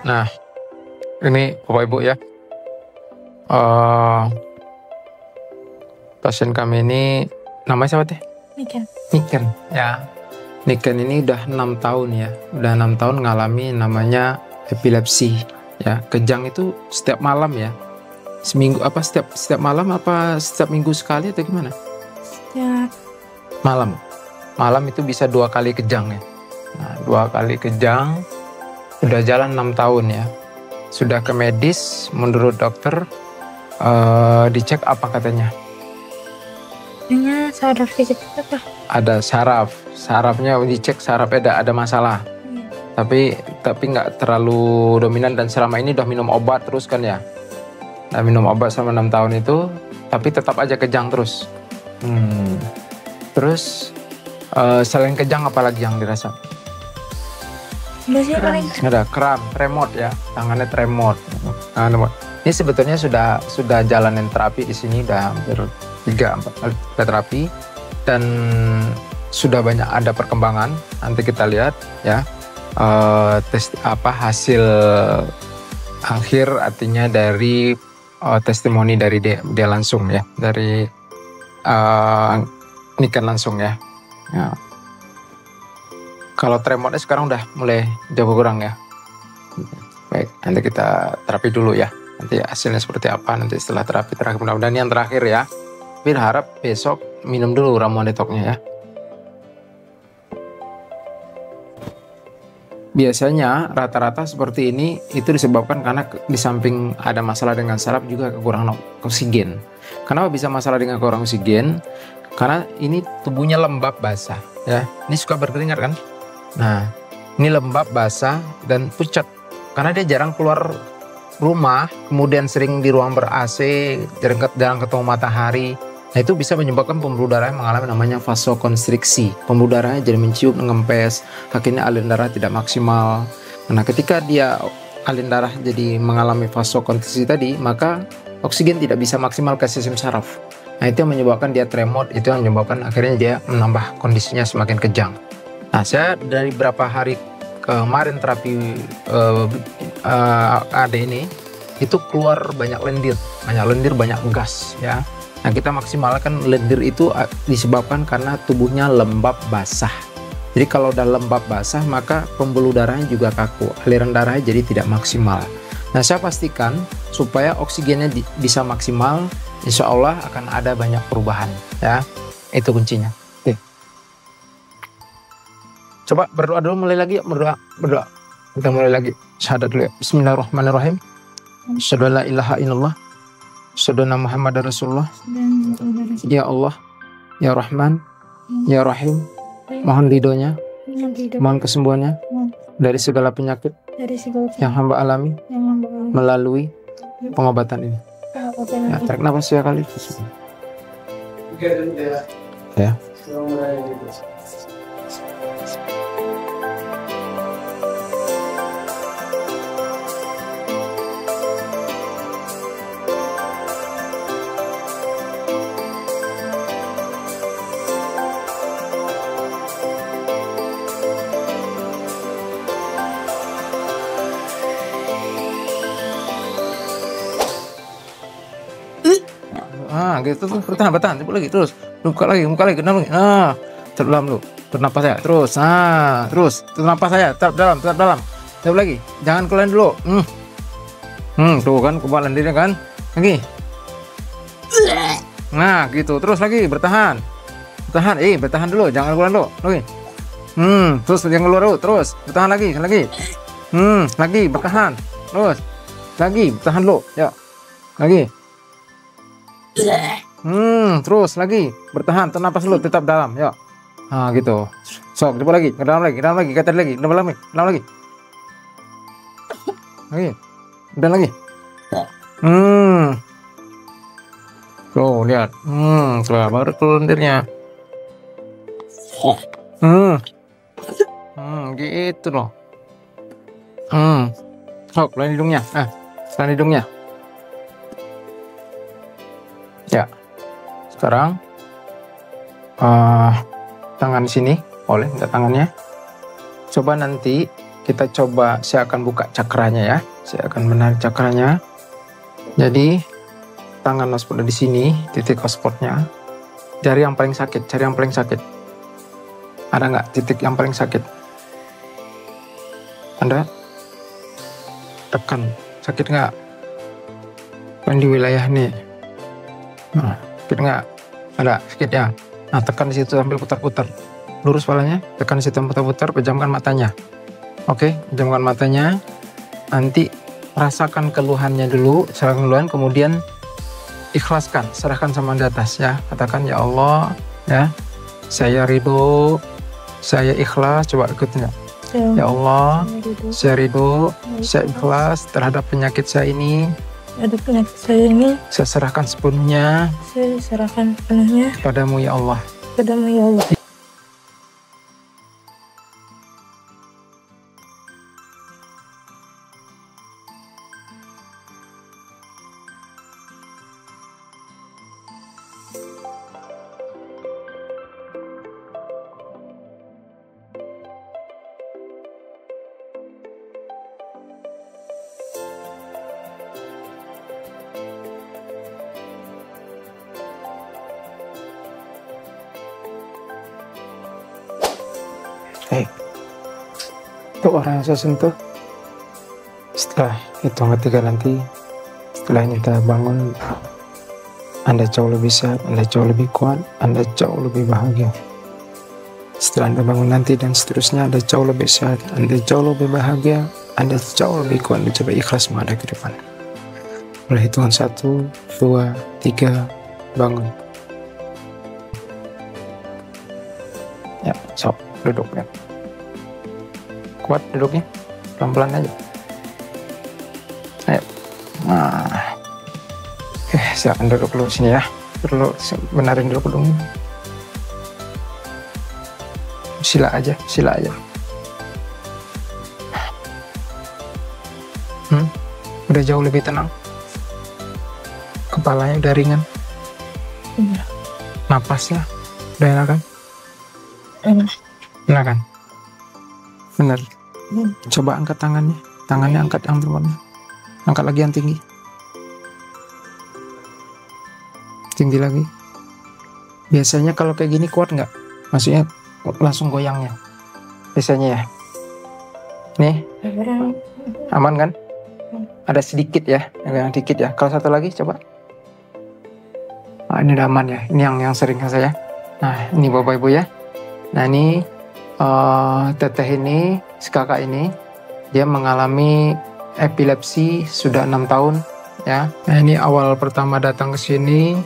Nah, ini Bapak Ibu ya. Eh, pasien kami ini namanya siapa teh? Niken. Ya. Niken ini udah 6 tahun ya. Udah 6 tahun ngalami namanya epilepsi. Ya, kejang itu setiap malam ya. Seminggu apa setiap malam apa setiap minggu sekali atau gimana? Ya, Malam. Malam itu bisa 2 kali kejang ya. Nah, 2 kali kejang. Udah jalan 6 tahun ya. Sudah ke medis, menurut dokter dicek apa katanya? kayaknya sadar fisik apa? Ada sarafnya dicek, sarafnya ada masalah. Tapi nggak terlalu dominan dan selama ini udah minum obat terus kan ya. Nah, minum obat selama 6 tahun itu, tapi tetap aja kejang terus. Terus selain kejang apalagi yang dirasa? Udah sih paling Ada kram, tremor ya, tangannya tremor. Ini sebetulnya sudah jalanin terapi di sini udah hampir 3-4 kali terapi dan sudah banyak ada perkembangan. Nanti kita lihat ya tes hasil akhir artinya dari testimoni dari dia langsung ya, dari Niken langsung ya. Kalau tremornya sekarang udah mulai jauh kurang ya. Baik, nanti kita terapi dulu ya. Nanti hasilnya seperti apa nanti setelah terapi terakhir. Mudah-mudahan yang terakhir ya. Tapi harap besok minum dulu ramuan detoknya ya. Biasanya rata-rata seperti ini itu disebabkan karena di samping ada masalah dengan saraf juga kekurangan oksigen. Kenapa bisa masalah dengan kekurangan oksigen? Karena ini tubuhnya lembab basah ya. Ini suka berkeringat kan? Nah, ini lembab basah dan pucat karena dia jarang keluar rumah, kemudian sering di ruang ber-AC, jarang ketemu matahari. Nah, itu bisa menyebabkan pembuluh darah yang mengalami namanya vasokonstriksi. Pembuluh darahnya jadi menciut, ngempes, akhirnya aliran darah tidak maksimal. Nah, ketika dia aliran darah jadi mengalami vasokonstriksi tadi, maka oksigen tidak bisa maksimal ke sistem saraf. Nah, itu yang menyebabkan dia tremor, itu yang menyebabkan akhirnya dia menambah kondisinya semakin kejang. Nah, saya dari berapa hari kemarin terapi AD ini, itu keluar banyak lendir, banyak gas ya. Nah, kita maksimalkan lendir itu disebabkan karena tubuhnya lembab basah. Jadi kalau udah lembab basah, maka pembuluh darahnya juga kaku, aliran darahnya jadi tidak maksimal. Nah, saya pastikan supaya oksigennya bisa maksimal, insya Allah akan ada banyak perubahan ya. Itu kuncinya. Oke. Coba berdoa dulu, mulai lagi ya, berdoa. Kita mulai lagi. Syahadat dulu ya. Bismillahirrahmanirrahim. Asyhadu an la ilaha illallah. Asyhadu anna Muhammadar Rasulullah. Ya Allah, ya Rahman, ya Rahim, mohon ridhonya, mohon kesembuhannya dari segala penyakit yang hamba alami melalui pengobatan ini. Ya, tarik nafas ya kali. Ya. Gitu tuh, bertahan, coba lagi terus, buka lagi, kenapa lagi? Terdalam lu, ternapas saya, terus, terus, ternapas saya, tetap dalam, coba lagi, jangan keluarin dulu, tuh kan, kebal lendirnya kan, lagi, nah gitu, terus lagi, bertahan dulu, jangan keluarin dulu, lagi, terus jangan keluar dulu, terus, bertahan lagi, lagi, bertahan, terus, lagi, bertahan dulu, ya, lagi. Terus lagi, bertahan, ternapas dulu, tetap dalam, yuk. Gitu. Sok, coba lagi, ke dalam lagi, kata lagi, dalam lagi. Udah lagi. Tuh, lihat. Tuh, baru tuh lendirnya. Gitu loh. Sok, lain hidungnya. Lain hidungnya. Ya. Sekarang tangan sini boleh minta tangannya. Coba nanti kita coba, saya akan buka cakranya ya. Saya akan menarik cakranya. Jadi tangan Mas Bunda di sini, titik hotspotnya. Jari yang paling sakit, cari yang paling sakit. Ada nggak titik yang paling sakit? Ada? Tekan, sakit nggak? Kan di wilayah nih. Nah, sakit nggak? Ada sakit ya. Nah, tekan di situ sambil putar-putar. Lurus palanya, tekan di situ putar-putar, pejamkan matanya. Oke, pejamkan matanya. Nanti rasakan keluhannya dulu, serahkan keluhan, kemudian ikhlaskan, serahkan sama di atas ya. Katakan ya Allah, ya, saya ridho, saya ikhlas. Coba ikutnya. Ya Allah, saya ridho, saya ikhlas terhadap penyakit saya ini. Ada penyakit saya ini, Saya serahkan sepenuhnya saya serahkan penuhnya padamu ya Allah. padamu ya Allah. Itu orang yang saya sentuh. Setelah hitung ketiga nanti, setelah ini kita bangun, Anda jauh lebih sehat, Anda jauh lebih kuat, Anda jauh lebih bahagia. Setelah Anda bangun nanti dan seterusnya, Anda jauh lebih sehat, Anda jauh lebih bahagia, Anda jauh lebih kuat. Anda coba ikhlas menghadapi ke depan. Mulai hitungan 1, 2, 3, bangun. Ya, sok, duduk ya. Kuat duduknya, pelan-pelan aja. Ayo. Nah. Oke, saya akan duduk dulu sini ya. Perlu benarin dulu dong. Sila aja, sila aja. Udah jauh lebih tenang. Kepalanya udah ringan. Iya. Napasnya udah enak kan? Enak kan? Bener. Coba angkat tangannya. Tangannya angkat yang turun. Angkat lagi yang tinggi. Tinggi lagi. Biasanya kalau kayak gini kuat nggak? Maksudnya langsung goyangnya. Biasanya ya. Nih, aman kan? Ada sedikit ya, yang dikit ya. Kalau satu lagi coba. Ini udah aman ya. Ini yang sering saya. Nah, ini Bapak Ibu ya. Nah, ini teteh ini, si kakak ini, dia mengalami epilepsi sudah 6 tahun ya. Nah, ini awal pertama datang ke sini.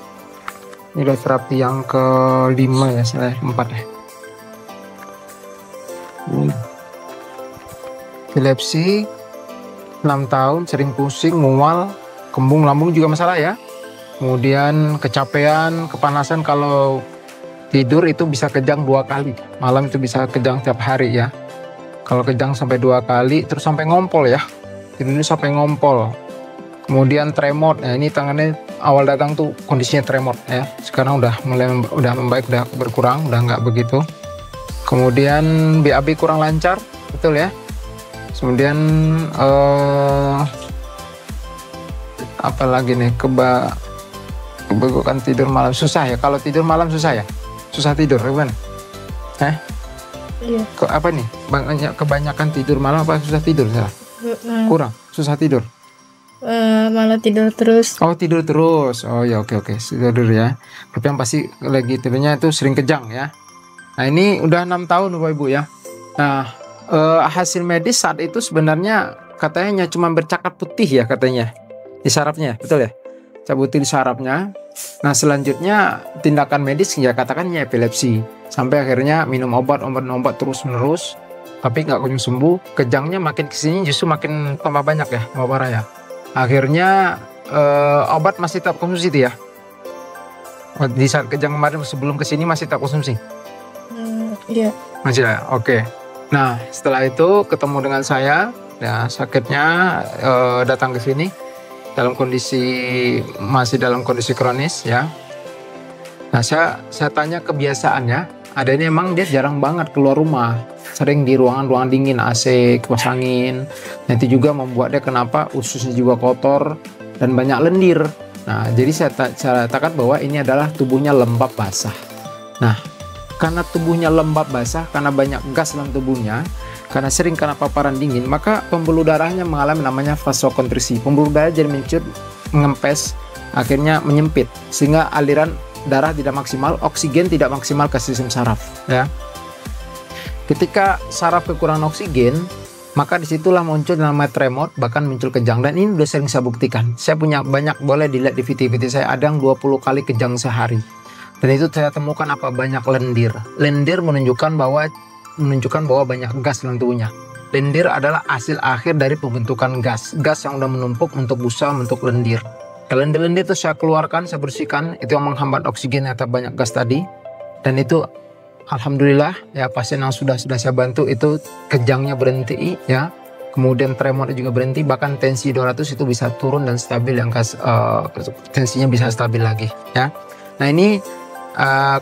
Ini udah terapi yang kelima ya, saya 4 ya. Epilepsi 6 tahun, sering pusing, mual, kembung, lambung juga masalah ya. Kemudian kecapean, kepanasan, kalau tidur itu bisa kejang 2 kali. Malam itu bisa kejang tiap hari ya. Kalau kejang sampai 2 kali, terus sampai ngompol ya. Tidurnya sampai ngompol. Kemudian tremor. Nah, ini tangannya awal datang tuh kondisinya tremor ya. Sekarang udah mulai membaik, udah berkurang, udah nggak begitu. Kemudian BAB kurang lancar, betul ya. Kemudian apa lagi nih, kebegokan tidur malam susah ya. Kalau tidur malam susah ya. Susah tidur, gimana? Iya. Apa nih? Kebanyakan tidur malam apa susah tidur? Salah? Kurang, susah tidur. Malah tidur terus. Oh, tidur terus. Oh ya, oke, tidur ya. Tapi yang pasti lagi tidurnya itu sering kejang ya. Nah, ini udah 6 tahun Bapak Ibu ya. Nah, hasil medis saat itu sebenarnya katanya cuma bercakap putih ya katanya di sarafnya, betul ya? Cabutin sarafnya. Nah, selanjutnya tindakan medis ya katakannya epilepsi. Sampai akhirnya minum obat terus menerus, tapi nggak kunjung sembuh. Kejangnya makin kesini justru makin tambah banyak ya, tambah parah ya. Akhirnya obat masih tetap konsumsi ya. Di saat kejang kemarin sebelum kesini masih tetap konsumsi. Iya. Masih ya, oke. Nah, setelah itu ketemu dengan saya, ya sakitnya datang ke sini. Masih dalam kondisi kronis ya. Nah, saya tanya kebiasaannya. Ada ini emang dia jarang banget keluar rumah. sering di ruangan-ruangan dingin, AC, kipas angin. Nah, itu juga membuat dia kenapa ususnya juga kotor dan banyak lendir. Nah, jadi saya katakan bahwa ini adalah tubuhnya lembab basah. Nah, karena tubuhnya lembab basah, karena banyak gas dalam tubuhnya, karena sering kena paparan dingin, maka pembuluh darahnya mengalami namanya vasokonstriksi. Pembuluh darah jadi mengempes, akhirnya menyempit, sehingga aliran darah tidak maksimal, oksigen tidak maksimal ke sistem saraf. Ya, ketika saraf kekurangan oksigen, maka disitulah muncul namanya tremor, bahkan muncul kejang. Dan ini udah sering saya buktikan. Saya punya banyak, boleh dilihat di video-video saya, ada yang 20 kali kejang sehari. Dan itu saya temukan apa, banyak lendir. Lendir menunjukkan bahwa banyak gas dalam tubuhnya. Lendir adalah hasil akhir dari pembentukan gas yang udah menumpuk untuk busa, untuk lendir. Lendir-lendir itu saya keluarkan, saya bersihkan, itu yang menghambat oksigen atau banyak gas tadi. Dan itu alhamdulillah ya, pasien yang sudah saya bantu itu kejangnya berhenti ya. Kemudian tremor juga berhenti, bahkan tensi 200 itu bisa turun dan stabil, yang tensinya bisa stabil lagi ya. Nah, ini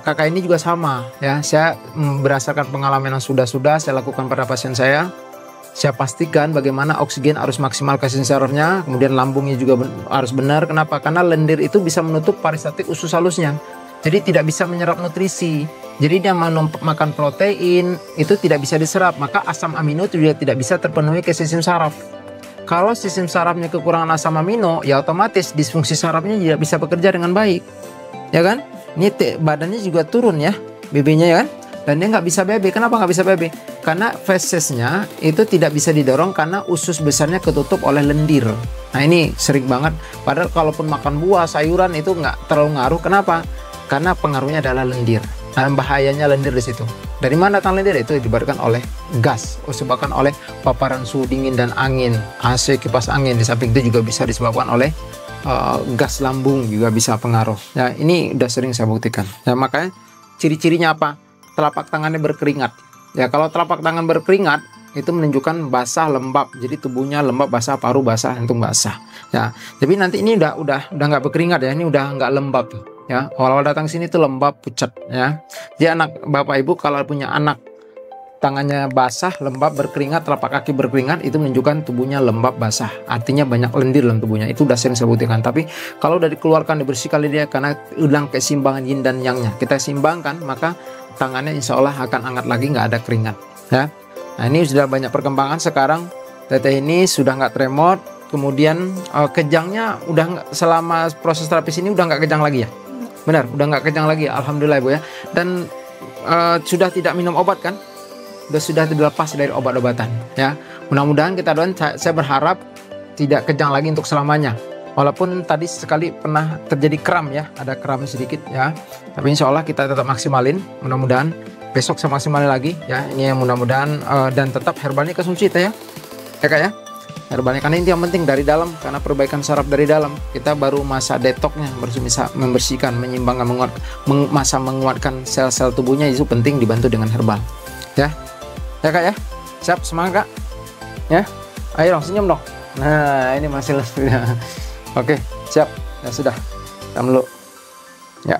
kakak ini juga sama ya. Saya berdasarkan pengalaman yang sudah saya lakukan pada pasien saya pastikan bagaimana oksigen harus maksimal ke sistem sarafnya, kemudian lambungnya juga harus benar. Kenapa? Karena lendir itu bisa menutup peristatik usus halusnya, jadi tidak bisa menyerap nutrisi. Jadi dia makan protein itu tidak bisa diserap, maka asam amino juga tidak bisa terpenuhi ke sistem saraf. Kalau sistem sarafnya kekurangan asam amino, ya otomatis disfungsi sarafnya tidak bisa bekerja dengan baik, ya kan? Ini badannya juga turun ya, BB-nya ya kan? Dan dia nggak bisa BB. Kenapa nggak bisa BB? Karena fesesnya itu tidak bisa didorong karena usus besarnya ketutup oleh lendir. Nah, ini sering banget. Padahal kalaupun makan buah, sayuran itu nggak terlalu ngaruh. Kenapa? Karena pengaruhnya adalah lendir. Nah, bahayanya lendir di situ. Dari mana datang lendir? Itu disebabkan oleh gas, disebabkan oleh paparan suhu dingin dan angin, AC, kipas angin. Di samping itu juga bisa disebabkan oleh gas lambung, juga bisa pengaruh. Nah, ini udah sering saya buktikan. Nah, makanya ciri-cirinya apa? Telapak tangannya berkeringat. Ya, kalau telapak tangan berkeringat itu menunjukkan basah, lembab. Jadi tubuhnya lembab, basah, paru basah, jantung basah. Ya, tapi nanti ini udah nggak berkeringat ya. Ini udah nggak lembab tuh. Ya, awal-awal datang sini tuh lembab, pucat. Ya, dia anak bapak ibu kalau punya anak tangannya basah, lembab, berkeringat, telapak kaki berkeringat, itu menunjukkan tubuhnya lembab, basah. Artinya banyak lendir dalam tubuhnya. Itu udah sering saya buktikan. Tapi kalau udah dikeluarkan, dibersihkan dia, karena hilang keseimbangan yin dan yang-nya. Kita simbangkan, maka tangannya insya Allah akan hangat lagi, nggak ada keringat ya. Nah, ini sudah banyak perkembangan sekarang. Teteh ini sudah nggak tremor, kemudian kejangnya udah selama proses terapis ini udah nggak kejang lagi ya. Benar, udah nggak kejang lagi, alhamdulillah ibu ya. Dan sudah tidak minum obat kan, sudah dilepas dari obat-obatan ya. Mudah-mudahan kita doain, saya berharap tidak kejang lagi untuk selamanya. Walaupun tadi sekali pernah terjadi kram ya, ada kram sedikit ya. Tapi insya Allah kita tetap maksimalin. Mudah-mudahan besok saya maksimalin lagi ya. Ini yang mudah-mudahan dan tetap herbalnya konsumsi ya. Ya kak ya. Herbalnya karena ini yang penting dari dalam, karena perbaikan saraf dari dalam. Kita baru masa detoknya, bisa membersihkan, menyimbangkan, masa menguatkan sel-sel tubuhnya, itu penting dibantu dengan herbal. Ya. Ya kak ya. Siap, semangat kak. Ya. Ayo dong, senyum dong. Nah, ini masih Oke, siap. Ya sudah. Kita dulu. Ya.